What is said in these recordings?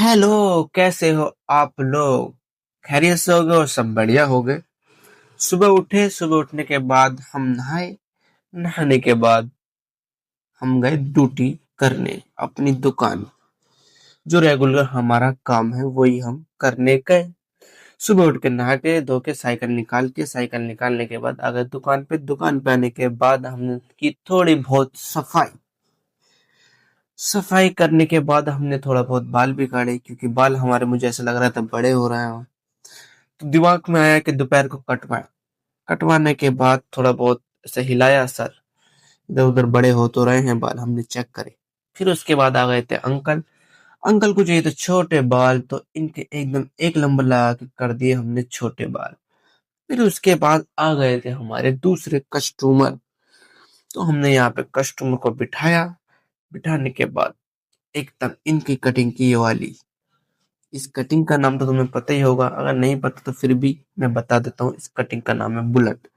Hello. कैसे हो आप लोग? खैरियत से हो गए और सब बढ़िया हो गए? सुबह उठे, सुबह उठने के बाद हम नहाए। नहाने के बाद हम गए ड्यूटी करने अपनी दुकान। जो रेगुलर हमारा काम है वही हम करने गए। सुबह उठ के नहा के धो के साइकिल निकालने के बाद आ गए दुकान पे। दुकान पे आने के बाद हमने की थोड़ी बहुत सफाई। सफाई करने के बाद हमने थोड़ा बहुत बाल भी काटे, क्योंकि बाल हमारे, मुझे ऐसा लग रहा था, बड़े हो रहे हैं। तो दिमाग में आया कि दोपहर को कटवाएं। कटवाने के बाद थोड़ा बहुत ऐसे हिलाया सर, इधर उधर बड़े हो तो रहे हैं बाल, हमने चेक करे। फिर उसके बाद आ गए थे अंकल। अंकल को चाहिए थे छोटे बाल, तो इनके एकदम एक नंबर लगा के कर दिए हमने छोटे बाल। फिर उसके बाद आ गए थे हमारे दूसरे कस्टमर। तो हमने यहाँ पे कस्टमर को बिठाया। बिठाने के बाद एकदम इनकी कटिंग की ये वाली। इस कटिंग का नाम तो तुम्हें पता ही होगा, अगर नहीं पता तो फिर भी मैं बता देता हूँ। इस कटिंग का नाम है बुलेट।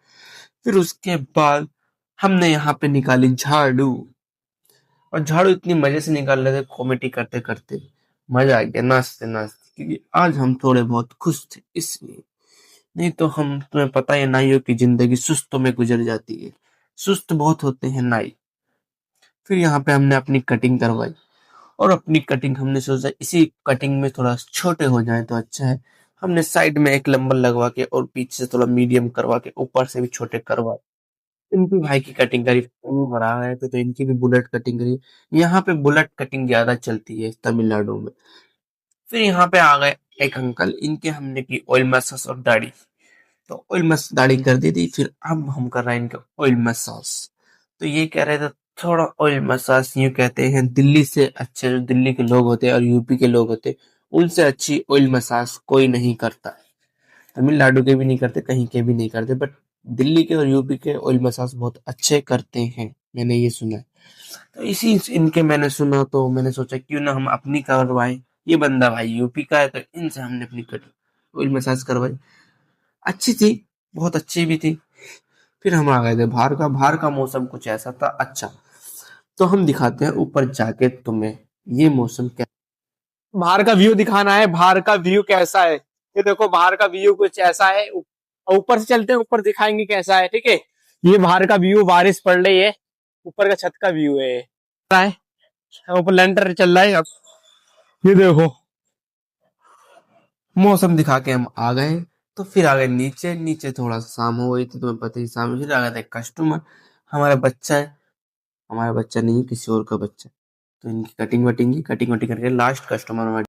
फिर उसके बाद हमने यहाँ पे निकाली झाड़ू। और झाड़ू इतनी मजे से निकाल रहे थे, कॉमेडी करते करते मजा आ गया, नाचते नाचते, क्योंकि आज हम थोड़े बहुत खुश थे इसलिए। नहीं तो हम, तुम्हें पता है नाइयों की जिंदगी सुस्तों में गुजर जाती है। सुस्त बहुत होते हैं नाई। फिर यहाँ पे हमने अपनी कटिंग करवाई। और अपनी कटिंग हमने सोचा इसी कटिंग में थोड़ा छोटे हो जाए तो अच्छा है। हमने साइड में एक लंबा लगवा के और पीछे से थोड़ा मीडियम करवा के ऊपर से भी छोटे करवा। इनकी भाई की कटिंग करी, वो बना रहे थे तो इनकी भी बुलेट कटिंग करी। यहाँ पे बुलेट कटिंग ज्यादा चलती है तमिलनाडु में। फिर यहाँ पे आ गए एक अंकल, इनके हमने की ऑयल मसाज और दाढ़ी। तो ऑयल मसाज दाढ़ी कर दी थी, फिर अब हम कर रहे हैं इनका ऑयल मसाज। तो ये कह रहे थे थोड़ा ऑयल मसाज, यूँ कहते हैं दिल्ली से अच्छे, जो दिल्ली के लोग होते हैं और यूपी के लोग होते हैं, उनसे अच्छी ऑयल मसाज कोई नहीं करता। तमिलनाडु के भी नहीं करते, कहीं के भी नहीं करते, बट दिल्ली के और यूपी के ऑयल मसाज बहुत अच्छे करते हैं, मैंने ये सुना है। तो इसी इनके मैंने सुना तो मैंने सोचा क्यों ना हम अपनी करवाएं। ये बंदा भाई यूपी का है, तो इनसे हमने अपनी ऑयल मसाज करवाई। अच्छी थी, बहुत अच्छी भी थी। फिर हम आ गए थे बाहर का। बाहर का मौसम कुछ ऐसा था अच्छा। तो हम दिखाते हैं ऊपर जाके तुम्हें ये मौसम क्या। बाहर का व्यू दिखाना है। बाहर का व्यू कैसा है? ये देखो, बाहर का व्यू कुछ ऐसा है। ऊपर से चलते हैं, ऊपर दिखाएंगे कैसा है। ठीक है, ये बाहर का व्यू, बारिश पड़ रही है, ऊपर का छत का व्यू है। ऊपर लेंटर चल रहा है अब। ये देखो, मौसम दिखा के हम आ गए। तो फिर आ गए नीचे। नीचे थोड़ा सा शाम हो गई थी, तुम्हें पता ही, शाम। फिर आ गए थे कस्टमर। हमारा बच्चा है, हमारा बच्चा नहीं, किसी और का बच्चा है। तो इनकी कटिंग वटिंग की, कटिंग वटिंग करके लास्ट कस्टमर हमारे